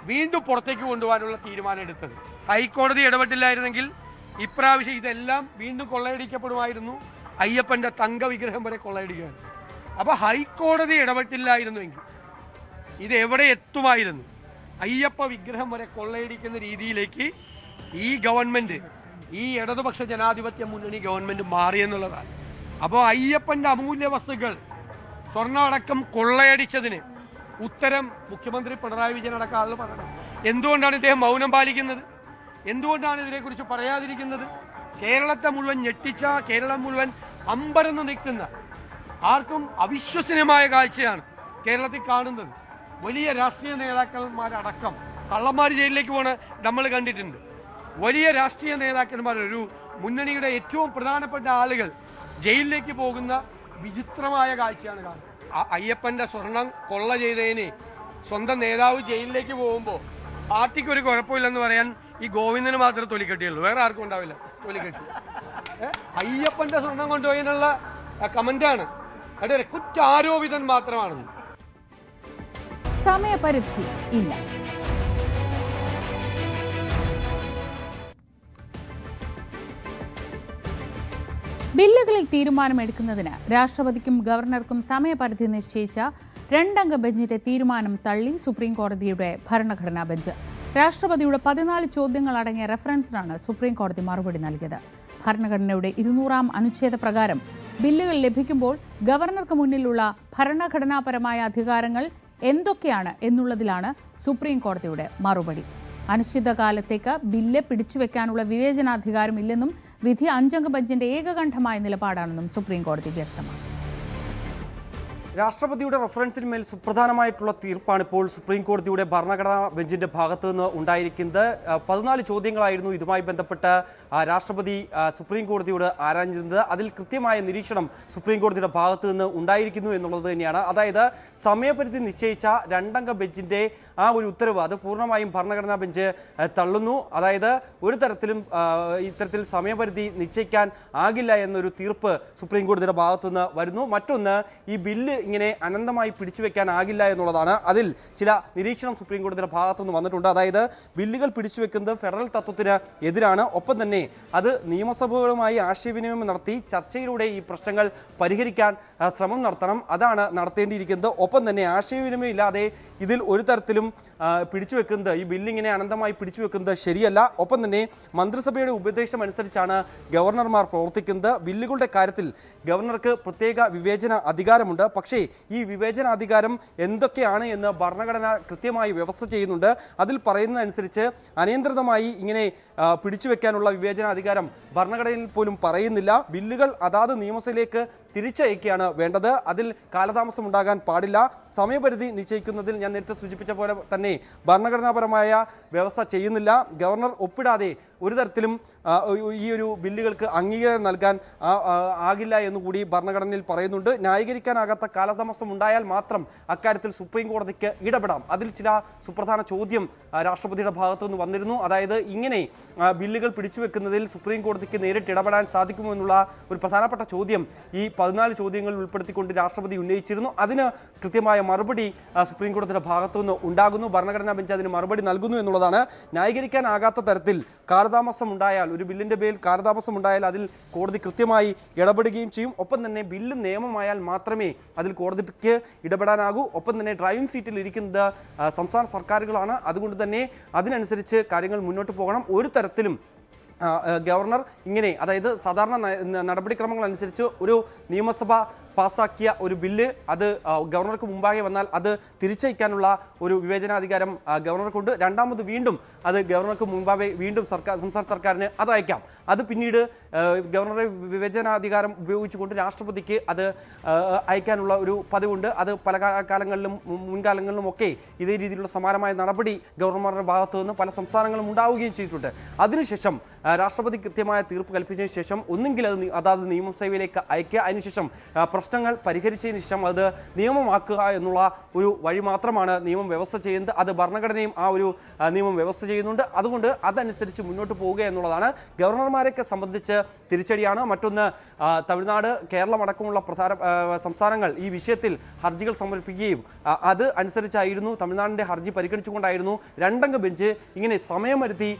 വീണ്ടും പുറത്തേക്ക് കൊണ്ടുപോകാനുള്ള തീരുമാനം എടുത്തത്. ഹൈക്കോടതി ഇടപെട്ടില്ലായിരുന്നെങ്കിൽ ഇപ്രാവശ്യം ഇതെല്ലാം വീണ്ടും കൊള്ളയടിക്കപ്പെടുമായിരുന്നു. അയ്യപ്പന്റെ തങ്ക വിഗ്രഹം വരെ കൊള്ളയടിക്കുകയാണ്. അപ്പോൾ ഹൈക്കോടതി ഇടപെട്ടില്ലായിരുന്നുവെങ്കിൽ ഇത് എവിടെ എത്തുമായിരുന്നു? അയ്യപ്പ വിഗ്രഹം വരെ കൊള്ളയടിക്കുന്ന രീതിയിലേക്ക് ഈ ഗവൺമെന്റ്, ഈ ഇടതുപക്ഷ ജനാധിപത്യ മുന്നണി ഗവൺമെന്റ് മാറിയെന്നുള്ളതാണ്. അപ്പോൾ അയ്യപ്പന്റെ അമൂല്യ വസ്തുക്കൾ, സ്വർണ്ണമടക്കം കൊള്ളയടിച്ചതിന് ഉത്തരം മുഖ്യമന്ത്രി പിണറായി വിജയൻ അടക്കം ആളുകൾ പറയണം. എന്തുകൊണ്ടാണ് ഇദ്ദേഹം മൗനം പാലിക്കുന്നത്? എന്തുകൊണ്ടാണ് ഇതിനെക്കുറിച്ച് പറയാതിരിക്കുന്നത്? കേരളത്തെ മുഴുവൻ ഞെട്ടിച്ച, കേരളം മുഴുവൻ അമ്പരന്ന് നിൽക്കുന്ന, ആർക്കും അവിശ്വസനീയമായ കാഴ്ചയാണ് കേരളത്തിൽ കാണുന്നത്. വലിയ രാഷ്ട്രീയ നേതാക്കന്മാരടക്കം കള്ളന്മാർ ജയിലിലേക്ക് പോണ നമ്മൾ കണ്ടിട്ടുണ്ട്. വലിയ രാഷ്ട്രീയ നേതാക്കന്മാർ, ഒരു മുന്നണിയുടെ ഏറ്റവും പ്രധാനപ്പെട്ട ആളുകൾ ജയിലിലേക്ക് പോകുന്ന വിചിത്രമായ കാഴ്ചയാണ് കാണുന്നത്. അയ്യപ്പന്റെ സ്വർണം കൊള്ള ചെയ്തതിന് സ്വന്തം നേതാവ് ജയിലിലേക്ക് പോകുമ്പോൾ പാർട്ടിക്ക് ഒരു കുഴപ്പമില്ലെന്ന് പറയാൻ ഈ ഗോവിന്ദന് മാത്രമേ തൊലിക്കെട്ടിയുള്ളൂ, വേറെ ആർക്കും ഉണ്ടാവില്ല തൊലിക്കെട്ടി. അയ്യപ്പന്റെ സ്വർണം കൊണ്ടുപോയതിനുള്ള കമന്റാണ്. അത് കുറ്റാരോപിതൻ മാത്രമാണെന്ന്. സമയപരിധി ഇല്ല. ബില്ലുകളിൽ തീരുമാനമെടുക്കുന്നതിന് രാഷ്ട്രപതിക്കും ഗവർണർക്കും സമയപരിധി നിശ്ചയിച്ച 2 അംഗ ബെഞ്ചിന്റെ തീരുമാനം തള്ളി സുപ്രീം കോടതിയുടെ ഭരണഘടനാ ബെഞ്ച്. രാഷ്ട്രപതിയുടെ 14 ചോദ്യങ്ങൾ അടങ്ങിയ റഫറൻസിനാണ് സുപ്രീം കോടതി മറുപടി നൽകിയത്. ഭരണഘടനയുടെ 200-ാം അനുച്ഛേദ പ്രകാരം ബില്ലുകൾ ലഭിക്കുമ്പോൾ ഗവർണർക്ക് മുന്നിലുള്ള ഭരണഘടനാപരമായ അധികാരങ്ങൾ എന്തൊക്കെയാണ് എന്നുള്ളതിലാണ് സുപ്രീം കോടതിയുടെ മറുപടി. അനിശ്ചിതകാലത്തേക്ക് ബില്ല് പിടിച്ചുവെക്കാനുള്ള വിവേചനാധികാരമില്ലെന്നും വിധി 5 അംഗ ബെഞ്ചിന്റെ ഏകകണ്ഠമായ നിലപാടാണെന്നും സുപ്രീം കോടതി വ്യക്തമാക്കി. രാഷ്ട്രപതിയുടെ റഫറൻസിന്മേൽ സുപ്രധാനമായിട്ടുള്ള തീർപ്പാണ് ഇപ്പോൾ സുപ്രീം കോടതിയുടെ ഭരണഘടനാ ബെഞ്ചിന്റെ ഭാഗത്തു നിന്ന് ഉണ്ടായിരിക്കുന്നത്. 14 ചോദ്യങ്ങളായിരുന്നു ഇതുമായി ബന്ധപ്പെട്ട് രാഷ്ട്രപതി സുപ്രീം കോടതിയോട് ആരാഞ്ഞിരുന്നത്. അതിൽ കൃത്യമായ നിരീക്ഷണം സുപ്രീം കോടതിയുടെ ഭാഗത്തു നിന്ന് ഉണ്ടായിരിക്കുന്നു എന്നുള്ളത് തന്നെയാണ്. അതായത് സമയപരിധി നിശ്ചയിച്ച 2-അംഗ ബെഞ്ചിന്റെ ആ ഒരു ഉത്തരവ് അത് പൂർണ്ണമായും ഭരണഘടനാ ബെഞ്ച് തള്ളുന്നു. അതായത് ഒരു തരത്തിലും ഇത്തരത്തിൽ സമയപരിധി നിശ്ചയിക്കാൻ ആകില്ല എന്നൊരു തീർപ്പ് സുപ്രീം കോടതിയുടെ ഭാഗത്തുനിന്ന് വരുന്നു. മറ്റൊന്ന്, ഈ ബില്ല് ഇങ്ങനെ അനന്തമായി പിടിച്ചു വെക്കാനാകില്ല എന്നുള്ളതാണ്. അതിൽ ചില നിരീക്ഷണം സുപ്രീം കോടതിയുടെ ഭാഗത്തുനിന്ന് വന്നിട്ടുണ്ട്. അതായത് ബില്ലുകൾ പിടിച്ചുവെക്കുന്നത് ഫെഡറൽ തത്വത്തിന് എതിരാണ്. ഒപ്പം തന്നെ അത് നിയമസഭകളുമായി ആശയവിനിമയം നടത്തി ചർച്ചയിലൂടെ ഈ പ്രശ്നങ്ങൾ പരിഹരിക്കാൻ ശ്രമം നടത്തണം. അതാണ് നടത്തേണ്ടിയിരിക്കുന്നത്. ഒപ്പം തന്നെ ആശയവിനിമയം ഇല്ലാതെ ഇതിൽ ഒരു തരത്തിലും പിടിച്ചുവെക്കുന്നത്, ഈ ബില്ലിങ്ങനെ അനന്തമായി പിടിച്ചുവെക്കുന്നത് ശരിയല്ല. ഒപ്പം തന്നെ മന്ത്രിസഭയുടെ ഉപദേശം അനുസരിച്ചാണ് ഗവർണർമാർ പ്രവർത്തിക്കുന്നത്. ബില്ലുകളുടെ കാര്യത്തിൽ ഗവർണർക്ക് പ്രത്യേക വിവേചന അധികാരമുണ്ട്. പക്ഷേ ഈ വിവേചന അധികാരം എന്തൊക്കെയാണ് എന്ന് ഭരണഘടന കൃത്യമായി വ്യവസ്ഥ ചെയ്യുന്നുണ്ട്. അതിൽ പറയുന്നതനുസരിച്ച് അനിയന്ത്രിതമായി ഇങ്ങനെ പിടിച്ചുവെക്കാനുള്ള വിവേചന അധികാരം ഭരണഘടനയിൽ പോലും പറയുന്നില്ല. ബില്ലുകൾ അതാത് നിയമസഭയിലേക്ക് തിരിച്ചയക്കുകയാണ് വേണ്ടത്. അതിൽ കാലതാമസം ഉണ്ടാകാൻ പാടില്ല. സമയപരിധി നിശ്ചയിക്കുന്നതിൽ ഞാൻ നേരത്തെ സൂചിപ്പിച്ച പോലെ തന്നെ ഭരണഘടനാപരമായ വ്യവസ്ഥ ചെയ്യുന്നില്ല. ഗവർണർ ഒപ്പിടാതെ ഒരു തരത്തിലും ഈ ഒരു ബില്ലുകൾക്ക് അംഗീകാരം നൽകാൻ ആകില്ല എന്നുകൂടി ഭരണഘടനയിൽ പറയുന്നുണ്ട്. ന്യായീകരിക്കാനാകാത്ത കാലതാമസം ഉണ്ടായാൽ മാത്രം അക്കാര്യത്തിൽ സുപ്രീം കോടതിക്ക് ഇടപെടാം. അതിൽ ചില സുപ്രധാന ചോദ്യം രാഷ്ട്രപതിയുടെ ഭാഗത്തുനിന്ന് വന്നിരുന്നു. അതായത് ഇങ്ങനെ ബില്ലുകൾ പിടിച്ചുവെക്കുന്നതിൽ സുപ്രീം കോടതിക്ക് നേരിട്ട് ഇടപെടാൻ സാധിക്കുമോ എന്നുള്ള ഒരു പ്രധാനപ്പെട്ട ചോദ്യം ഈ 14 ചോദ്യങ്ങളിൽ ഉൾപ്പെടുത്തിക്കൊണ്ട് രാഷ്ട്രപതി ഉന്നയിച്ചിരുന്നു. അതിന് കൃത്യമായ മറുപടി സുപ്രീം കോടതിയുടെ ഭാഗത്തുനിന്ന് ഉണ്ടാകുന്നു. ഭരണഘടനാ ബെഞ്ച് അതിന് മറുപടി നൽകുന്നു എന്നുള്ളതാണ്. ന്യായീകരിക്കാനാകാത്ത തരത്തിൽ കാലതാമസം ഉണ്ടായാൽ, ഒരു ബില്ലിന്റെ പേരിൽ കാലതാമസം ഉണ്ടായാൽ അതിൽ കോടതി കൃത്യമായി ഇടപെടുകയും ചെയ്യും. ഒപ്പം തന്നെ ബില്ല് നിയമമായാൽ മാത്രമേ അതിൽ കോടതിക്ക് ഇടപെടാനാകൂ. ഒപ്പം തന്നെ ഡ്രൈവിംഗ് സീറ്റിൽ ഇരിക്കുന്നത് സംസ്ഥാന സർക്കാരുകളാണ്. അതുകൊണ്ട് തന്നെ അതിനനുസരിച്ച് കാര്യങ്ങൾ മുന്നോട്ട് പോകണം. ഒരു തരത്തിലും ഗവർണർ ഇങ്ങനെ, അതായത് സാധാരണ നടപടിക്രമങ്ങൾ അനുസരിച്ച് ഒരു നിയമസഭ പാസാക്കിയ ഒരു ബില്ല് അത് ഗവർണർക്ക് മുമ്പാകെ വന്നാൽ അത് തിരിച്ചയക്കാനുള്ള ഒരു വിവേചനാധികാരം ഗവർണർക്കുണ്ട്. രണ്ടാമത് വീണ്ടും അത് ഗവർണർക്ക് മുമ്പാകെ വീണ്ടും സംസ്ഥാന സർക്കാരിന് അത് അയക്കാം. അത് പിന്നീട് ഗവർണറുടെ വിവേചനാധികാരം ഉപയോഗിച്ചുകൊണ്ട് രാഷ്ട്രപതിക്ക് അത് അയക്കാനുള്ള ഒരു പതിവുണ്ട്. അത് പല കാലങ്ങളിലും മുൻകാലങ്ങളിലും ഒക്കെ ഇതേ രീതിയിലുള്ള സമാനമായ നടപടി ഗവർണർമാരുടെ ഭാഗത്തു നിന്ന് പല സംസ്ഥാനങ്ങളും ഉണ്ടാവുകയും ചെയ്തിട്ടുണ്ട്. അതിനുശേഷം രാഷ്ട്രപതി കൃത്യമായ തീർപ്പ് കൽപ്പിച്ചതിന് ശേഷം ഒന്നുകിൽ അതാത് നിയമസഭയിലേക്ക് അയക്കുക, അതിനുശേഷം പ്രശ്നങ്ങൾ പരിഹരിച്ചതിന് ശേഷം അത് നിയമമാക്കുക എന്നുള്ള ഒരു വഴി മാത്രമാണ് നിയമം വ്യവസ്ഥ ചെയ്യുന്നത്. അത് ഭരണഘടനയും ആ ഒരു നിയമം വ്യവസ്ഥ ചെയ്യുന്നുണ്ട്. അതുകൊണ്ട് അതനുസരിച്ച് മുന്നോട്ട് പോവുക എന്നുള്ളതാണ്. ഗവർണർമാരെയൊക്കെ സംബന്ധിച്ച് തിരിച്ചടിയാണ്. മറ്റൊന്ന്, തമിഴ്നാട്, കേരളം അടക്കമുള്ള പ്രധാന സംസ്ഥാനങ്ങൾ ഈ വിഷയത്തിൽ ഹർജികൾ സമർപ്പിക്കുകയും അത് അനുസരിച്ചായിരുന്നു തമിഴ്നാടിൻ്റെ ഹർജി പരിഗണിച്ചുകൊണ്ടായിരുന്നു 2-അംഗ ബെഞ്ച് ഇങ്ങനെ സമയപരിധി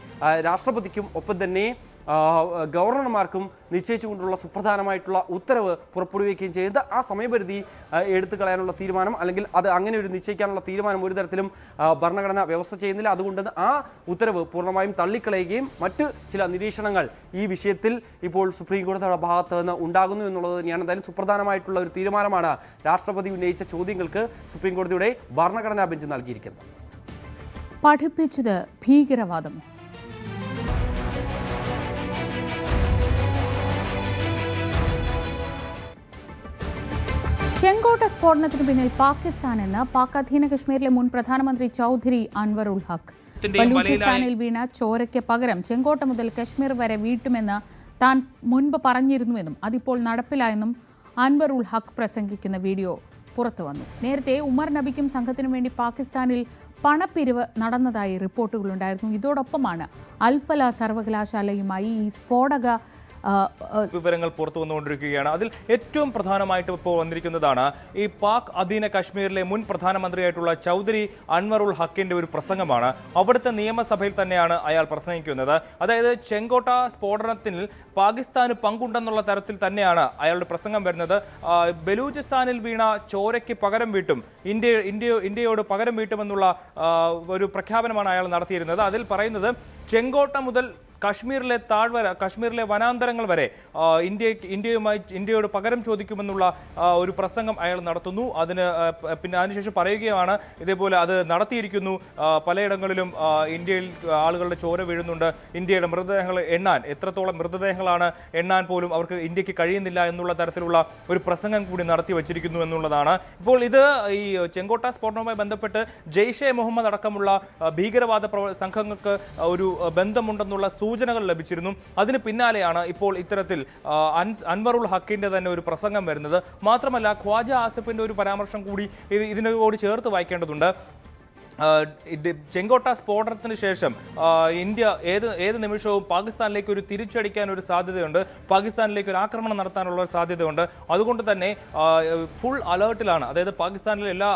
രാഷ്ട്രപതിക്കും ഒപ്പം തന്നെ ഗവർണർമാർക്കും നിശ്ചയിച്ചുകൊണ്ടുള്ള സുപ്രധാനമായിട്ടുള്ള ഉത്തരവ് പുറപ്പെടുവിക്കുകയും ചെയ്ത് ആ സമയപരിധി എടുത്തു കളയാനുള്ള തീരുമാനം, അല്ലെങ്കിൽ അത് അങ്ങനെ ഒരു നിശ്ചയിക്കാനുള്ള തീരുമാനം ഒരു തരത്തിലും ഭരണഘടന വ്യവസ്ഥ ചെയ്യുന്നില്ല. അതുകൊണ്ട് ആ ഉത്തരവ് പൂർണ്ണമായും തള്ളിക്കളയുകയും മറ്റ് ചില നിരീക്ഷണങ്ങൾ ഈ വിഷയത്തിൽ ഇപ്പോൾ സുപ്രീം കോടതിയുടെ ഭാഗത്ത് നിന്ന് ഉണ്ടാകുന്നു എന്നുള്ളത് തന്നെയാണ്. എന്തായാലും സുപ്രധാനമായിട്ടുള്ള ഒരു തീരുമാനമാണ് രാഷ്ട്രപതി ഉന്നയിച്ച ചോദ്യങ്ങൾക്ക് സുപ്രീം കോടതിയുടെ ഭരണഘടനാ ബെഞ്ച് നൽകിയിരിക്കുന്നത്. പഠിപ്പിച്ചത് ഭീകരവാദം. ചെങ്കോട്ട സ്ഫോടനത്തിന് പിന്നിൽ പാകിസ്ഥാനെന്ന് പാക് അധീന കശ്മീരിലെ മുൻ പ്രധാനമന്ത്രി ചൌധരി അൻവർ ഉൽ ഹക്ക്. ബലൂചിസ്ഥാനിൽ വീണ ചോരയ്ക്ക് പകരം ചെങ്കോട്ട മുതൽ കശ്മീർ വരെ വീട്ടുമെന്ന് താൻ മുൻപ് പറഞ്ഞിരുന്നുവെന്നും അതിപ്പോൾ നടപ്പിലായെന്നും അൻവർ ഉൽ ഹക്ക് പ്രസംഗിക്കുന്ന വീഡിയോ പുറത്തുവന്നു. നേരത്തെ ഉമർ നബിക്കും സംഘത്തിനും വേണ്ടി പാകിസ്ഥാനിൽ പണപ്പിരിവ് നടന്നതായി റിപ്പോർട്ടുകളുണ്ടായിരുന്നു. ഇതോടൊപ്പമാണ് അൽഫല സർവകലാശാലയുമായി ഈ സ്ഫോടക വിവരങ്ങൾ പുറത്തു വന്നുകൊണ്ടിരിക്കുകയാണ്. അതിൽ ഏറ്റവും പ്രധാനമായിട്ട് ഇപ്പോൾ വന്നിരിക്കുന്നതാണ് ഈ പാക് അധീന കശ്മീരിലെ മുൻ പ്രധാനമന്ത്രിയായിട്ടുള്ള ചൌധരി അൻവർ ഉൽ ഹക്കിന്റെ ഒരു പ്രസംഗമാണ്. അവിടുത്തെ നിയമസഭയിൽ തന്നെയാണ് അയാൾ പ്രസംഗിക്കുന്നത്. അതായത് ചെങ്കോട്ട സ്ഫോടനത്തിൽ പാകിസ്ഥാന് പങ്കുണ്ടെന്നുള്ള തരത്തിൽ തന്നെയാണ് അയാളുടെ പ്രസംഗം വരുന്നത്. ബലൂചിസ്ഥാനിൽ വീണ ചോരയ്ക്ക് പകരം വീട്ടും, ഇന്ത്യയോട് പകരം വീട്ടുമെന്നുള്ള ഒരു പ്രഖ്യാപനമാണ് അയാൾ നടത്തിയിരുന്നത്. അതിൽ പറയുന്നത് ചെങ്കോട്ട മുതൽ കശ്മീരിലെ താഴ്വര, കശ്മീരിലെ വനാന്തരങ്ങൾ വരെ ഇന്ത്യയോട് പകരം ചോദിക്കുമെന്നുള്ള ഒരു പ്രസംഗം അയാൾ നടത്തുന്നു. പിന്നെ അതിനുശേഷം പറയുകയാണ് ഇതേപോലെ അത് നടത്തിയിരിക്കുന്നു, പലയിടങ്ങളിലും ഇന്ത്യയിൽ ആളുകളുടെ ചോര വീഴുന്നുണ്ട്, ഇന്ത്യയുടെ മൃതദേഹങ്ങൾ എണ്ണാൻ, എത്രത്തോളം മൃതദേഹങ്ങളാണ് എണ്ണാൻ പോലും അവർക്ക് ഇന്ത്യക്ക് കഴിയുന്നില്ല എന്നുള്ള തരത്തിലുള്ള ഒരു പ്രസംഗം കൂടി നടത്തി വച്ചിരിക്കുന്നു എന്നുള്ളതാണ്. ഇപ്പോൾ ഇത് ഈ ചെങ്കോട്ട സ്ഫോടനവുമായി ബന്ധപ്പെട്ട് ജെയ്ഷെ മുഹമ്മദ് അടക്കമുള്ള ഭീകരവാദ സംഘങ്ങൾക്ക് ഒരു ബന്ധമുണ്ടെന്നുള്ള സൂചനകൾ ലഭിച്ചിരുന്നു. അതിന് പിന്നാലെയാണ് ഇപ്പോൾ ഇത്തരത്തിൽ അൻവറുൽ ഹക്കിന്റെ തന്നെ ഒരു പ്രസംഗം വരുന്നത്. മാത്രമല്ല ഖ്വാജ ആസിഫിന്റെ ഒരു പരാമർശം കൂടി ഇതിനോട് ചേർത്ത് വായിക്കേണ്ടതുണ്ട്. ചെങ്കോട്ട സ്ഫോടനത്തിന് ശേഷം ഇന്ത്യ ഏത് നിമിഷവും പാകിസ്ഥാനിലേക്ക് ഒരു തിരിച്ചടിക്കാൻ ഒരു സാധ്യതയുണ്ട്, പാകിസ്ഥാനിലേക്ക് ഒരു ആക്രമണം നടത്താനുള്ള ഒരു സാധ്യതയുണ്ട്. അതുകൊണ്ട് തന്നെ ഫുൾ അലേർട്ടിലാണ്. അതായത് പാകിസ്ഥാനിലെ എല്ലാ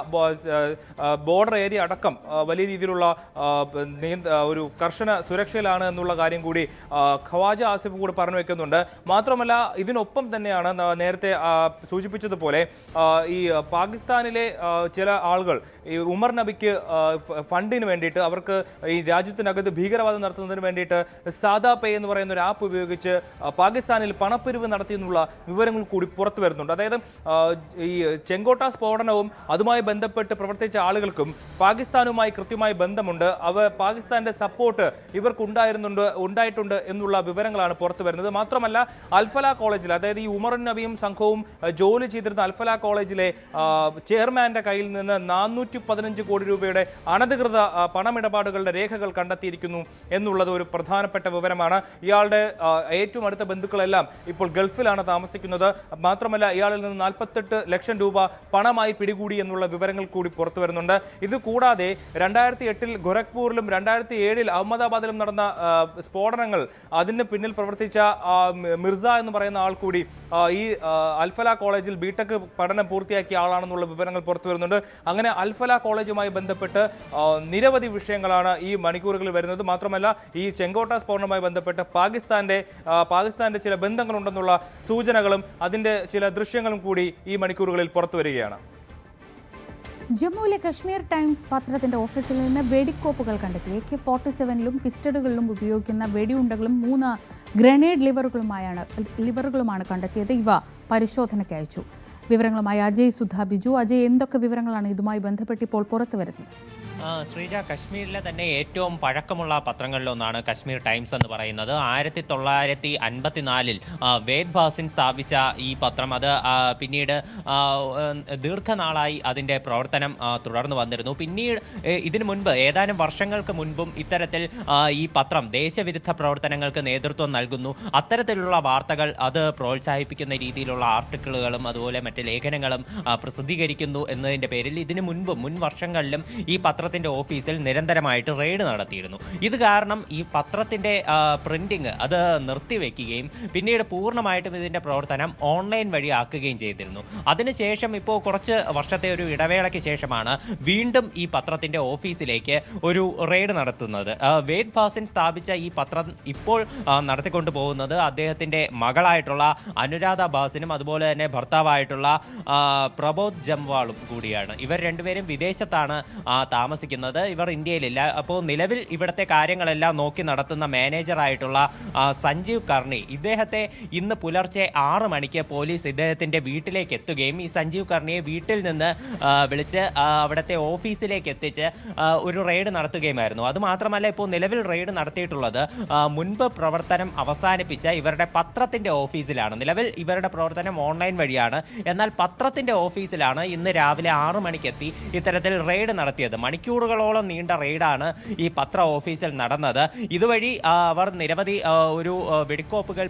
ബോർഡർ ഏരിയ അടക്കം വലിയ രീതിയിലുള്ള ഒരു കർശന സുരക്ഷയിലാണ് എന്നുള്ള കാര്യം കൂടി ഖവാജ ആസിഫ് കൂടി പറഞ്ഞു വെക്കുന്നുണ്ട്. മാത്രമല്ല ഇതിനൊപ്പം തന്നെയാണ് നേരത്തെ സൂചിപ്പിച്ചതുപോലെ ഈ പാകിസ്ഥാനിലെ ചില ആളുകൾ ഈ ഉമർ നബിക്ക് ഫണ്ടിന് വേണ്ടിയിട്ട്, അവർക്ക് ഈ രാജ്യത്തിനകത്ത് ഭീകരവാദം നടത്തുന്നതിന് വേണ്ടിയിട്ട് സാദാ പേ എന്ന് പറയുന്ന ഒരു ആപ്പ് ഉപയോഗിച്ച് പാകിസ്ഥാനിൽ പണപ്പിരിവ് നടത്തിയെന്നുള്ള വിവരങ്ങൾ കൂടി പുറത്തു വരുന്നുണ്ട്. അതായത് ഈ ചെങ്കോട്ട സ്ഫോടനവും അതുമായി ബന്ധപ്പെട്ട് പ്രവർത്തിച്ച ആളുകൾക്കും പാകിസ്ഥാനുമായി കൃത്യമായി ബന്ധമുണ്ട്. പാകിസ്ഥാന്റെ സപ്പോർട്ട് ഇവർക്ക് ഉണ്ടായിട്ടുണ്ട് എന്നുള്ള വിവരങ്ങളാണ് പുറത്തു വരുന്നത്. മാത്രമല്ല അൽഫല കോളേജിൽ, അതായത് ഈ ഉമർ നബിയും സംഘവും ജോലി ചെയ്തിരുന്ന അൽഫല കോളേജിലെ ചെയർമാന്റെ കയ്യിൽ നിന്ന് 415 കോടി രൂപയുടെ അനധികൃത പണമിടപാടുകളുടെ രേഖകൾ കണ്ടെത്തിയിരിക്കുന്നു എന്നുള്ളത് ഒരു പ്രധാനപ്പെട്ട വിവരമാണ്. ഇയാളുടെ ഏറ്റവും അടുത്ത ബന്ധുക്കളെല്ലാം ഇപ്പോൾ ഗൾഫിലാണ് താമസിക്കുന്നത്. മാത്രമല്ല ഇയാളിൽ നിന്ന് 48 ലക്ഷം രൂപ പണമായി പിടികൂടി എന്നുള്ള വിവരങ്ങൾ കൂടി പുറത്തു വരുന്നുണ്ട്. ഇത് കൂടാതെ 2008 ഗോരഖ്പൂരിലും 2007 അഹമ്മദാബാദിലും നടന്ന സ്ഫോടനങ്ങൾ, അതിന് പിന്നിൽ പ്രവർത്തിച്ച മിർസ എന്ന് പറയുന്ന ആൾ കൂടി ഈ അൽഫല കോളേജിൽ ബിടെക് പഠനം പൂർത്തിയാക്കിയ ആളാണെന്നുള്ള വിവരങ്ങൾ പുറത്തു വരുന്നുണ്ട്. അങ്ങനെ അൽഫല കോളേജുമായി ബന്ധപ്പെട്ട് നിരവധി വിഷയങ്ങളാണ് ഈ മണിക്കൂറുകളിൽ വരുന്നത്. മാത്രമല്ല ഈ ചെങ്കോട്ട സ്ഫോടനവുമായി ബന്ധപ്പെട്ട് പാകിസ്ഥാന്റെ ചില ബന്ധങ്ങളുണ്ടെന്നുള്ള സൂചനകളും അതിന്റെ ചില ദൃശ്യങ്ങളും കൂടി ഈ മണിക്കൂറുകളിൽ പുറത്തു വരികയാണ്. ജമ്മുവിലെ കശ്മീർ ടൈംസ് പത്രത്തിന്റെ ഓഫീസിൽ നിന്ന് വെടിക്കോപ്പുകൾ കണ്ടെത്തി. AK-47ലും പിസ്റ്റളുകളിലും ഉപയോഗിക്കുന്ന വെടിയുണ്ടകളും 3 ഗ്രനേഡ് ലിവറുകളുമാണ് കണ്ടെത്തിയത്. ഇവ പരിശോധനയ്ക്ക് അയച്ചു. വിവരങ്ങളുമായി അജയ് സുധാ ബിജു. അജയ്, എന്തൊക്കെ വിവരങ്ങളാണ് ഇതുമായി ബന്ധപ്പെട്ട് ഇപ്പോൾ പുറത്തു വരുന്നത്? ശ്രീജ, കശ്മീരിലെ തന്നെ ഏറ്റവും പഴക്കമുള്ള പത്രങ്ങളിലൊന്നാണ് കശ്മീർ ടൈംസ് എന്ന് പറയുന്നത്. 1954 വേദ് ഭാസിൻ സ്ഥാപിച്ച ഈ പത്രം, അത് പിന്നീട് ദീർഘനാളായി അതിൻ്റെ പ്രവർത്തനം തുടർന്നു വന്നിരുന്നു. പിന്നീട് ഇതിനു മുൻപ് ഏതാനും വർഷങ്ങൾക്ക് മുൻപും ഇത്തരത്തിൽ ഈ പത്രം ദേശവിരുദ്ധ പ്രവർത്തനങ്ങൾക്ക് നേതൃത്വം നൽകുന്നു, അത്തരത്തിലുള്ള വാർത്തകൾ അത് പ്രോത്സാഹിപ്പിക്കുന്ന രീതിയിലുള്ള ആർട്ടിക്കിളുകളും അതുപോലെ മറ്റ് ലേഖനങ്ങളും പ്രസിദ്ധീകരിക്കുന്നു എന്നതിൻ്റെ പേരിൽ ഇതിനു മുൻപും മുൻ വർഷങ്ങളിലും ഈ പത്രത്തിൻ്റെ ഓഫീസിൽ നിരന്തരമായിട്ട് റെയ്ഡ് നടത്തിയിരുന്നു. ഇത് കാരണം ഈ പത്രത്തിൻ്റെ പ്രിന്റിങ് അത് നിർത്തിവെക്കുകയും പിന്നീട് പൂർണ്ണമായിട്ടും ഇതിൻ്റെ പ്രവർത്തനം ഓൺലൈൻ വഴി ആക്കുകയും ചെയ്തിരുന്നു. അതിനുശേഷം ഇപ്പോൾ കുറച്ച് വർഷത്തെ ഒരു ഇടവേളയ്ക്ക് ശേഷമാണ് വീണ്ടും ഈ പത്രത്തിൻ്റെ ഓഫീസിലേക്ക് ഒരു റെയ്ഡ് നടത്തുന്നത്. വേദ് ഭാസിൻ സ്ഥാപിച്ച ഈ പത്രം ഇപ്പോൾ നടത്തിക്കൊണ്ടു പോകുന്നത് അദ്ദേഹത്തിൻ്റെ മകളായിട്ടുള്ള അനുരാധ ഭാസിനും അതുപോലെ തന്നെ ഭർത്താവായിട്ടുള്ള പ്രബോധ് ജംവാളും കൂടിയാണ്. ഇവർ രണ്ടുപേരും വിദേശത്താണ് താമസിക്കുന്നത്, ഇവർ ഇന്ത്യയിലില്ല. അപ്പോൾ നിലവിൽ ഇവിടുത്തെ കാര്യങ്ങളെല്ലാം നോക്കി നടത്തുന്ന മാനേജറായിട്ടുള്ള സഞ്ജീവ് കർണി, ഇദ്ദേഹത്തെ ഇന്ന് പുലർച്ചെ 6 മണിക്ക് പോലീസ് ഇദ്ദേഹത്തിൻ്റെ വീട്ടിലേക്ക് എത്തുകയും ഈ സഞ്ജീവ് കർണിയെ വീട്ടിൽ നിന്ന് വിളിച്ച് അവിടുത്തെ ഓഫീസിലേക്ക് എത്തിച്ച് ഒരു റെയ്ഡ് നടത്തുകയുമായിരുന്നു. അതുമാത്രമല്ല, ഇപ്പോൾ നിലവിൽ റെയ്ഡ് നടത്തിയിട്ടുള്ളത് മുൻപ് പ്രവർത്തനം അവസാനിപ്പിച്ച ഇവരുടെ പത്രത്തിൻ്റെ ഓഫീസിലാണ്. നിലവിൽ ഇവരുടെ പ്രവർത്തനം ഓൺലൈൻ വഴിയാണ്, എന്നാൽ പത്രത്തിൻ്റെ ഓഫീസിലാണ് ഇന്ന് രാവിലെ 6 മണിക്കെത്തി ഇത്തരത്തിൽ റെയ്ഡ് നടത്തിയത്. മണിക്കൂറുകളോളം നീണ്ട റെയ്ഡാണ് ഈ പത്ര ഓഫീസിൽ നടന്നത്. ഇതുവഴി അവർ നിരവധി ഒരു വെടിക്കോപ്പുകൾ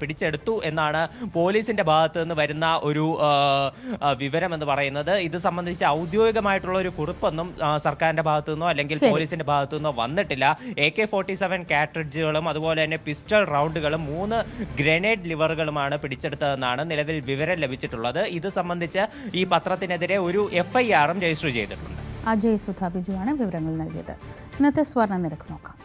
പിടിച്ചെടുത്തു എന്നാണ് പോലീസിന്റെ ഭാഗത്ത് നിന്ന് വരുന്ന ഒരു വിവരം എന്ന് പറയുന്നത്. ഇത് സംബന്ധിച്ച് ഔദ്യോഗികമായിട്ടുള്ള ഒരു കുറിപ്പൊന്നും സർക്കാരിന്റെ ഭാഗത്തു നിന്നോ അല്ലെങ്കിൽ പോലീസിന്റെ ഭാഗത്തു നിന്നോ വന്നിട്ടില്ല. AK-47 കാട്രിഡ്ജുകളും അതുപോലെ തന്നെ പിസ്റ്റൾ റൗണ്ടുകളും 3 ഗ്രനേഡ് ലിവറുകളുമാണ് പിടിച്ചെടുത്തതെന്നാണ് നിലവിൽ വിവരം ലഭിച്ചിട്ടുള്ളത്. ഇത് സംബന്ധിച്ച് ഈ പത്രത്തിനെതിരെ ഒരു FIR രജിസ്റ്റർ ചെയ്തിട്ടുണ്ട്. അജയ് സുധാ ബിജുവാണ് വിവരങ്ങൾ നൽകിയത്. ഇന്നത്തെ സ്വർണ്ണ നിരക്ക് നോക്കാം.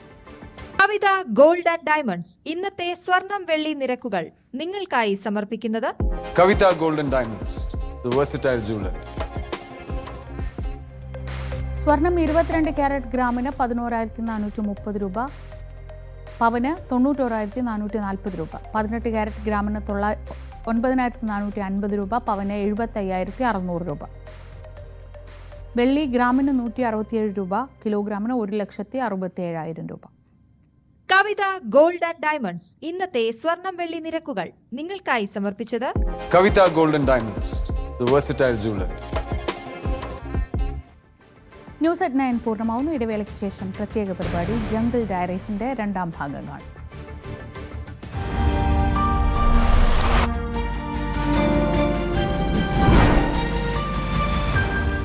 കവിത ഗോൾഡ് ആൻഡ് ഡയമണ്ട്സ് ഇന്നത്തെ സ്വർണം വെള്ളി നിരക്കുകൾ നിങ്ങൾക്കായി സമർപ്പിക്കുന്നത് Kavitha gold and diamonds, the versatile jewellery. സ്വർണം 22 ക്യാരറ്റ് ഗ്രാമിന് 11,430 രൂപ. പവന് 91,440 രൂപ. 18 ക്യാരറ്റ് ഗ്രാമിന് 9,450 രൂപ. പവന് 75,600 രൂപ. വെള്ളി ഗ്രാമിന് 167 രൂപ. കിലോഗ്രാമിന് 1,67,000 രൂപ. കവിത ഗോൾഡ് ആൻഡ് ഡയമണ്ട്സ് ഇന്നത്തെ സ്വർണം വെള്ളി നിരക്കുകൾ നിങ്ങൾക്കായി സമർപ്പിച്ചത് Kavita Gold and Diamonds, the versatile jeweler. News at 9 പൂർണ്ണമാവുന്നു. ഇടവേളയ്ക്ക് ശേഷം പ്രത്യേക പരിപാടി ജംഗിൾ ഡയറീസിന്റെ 2ാം ഭാഗം കാണും.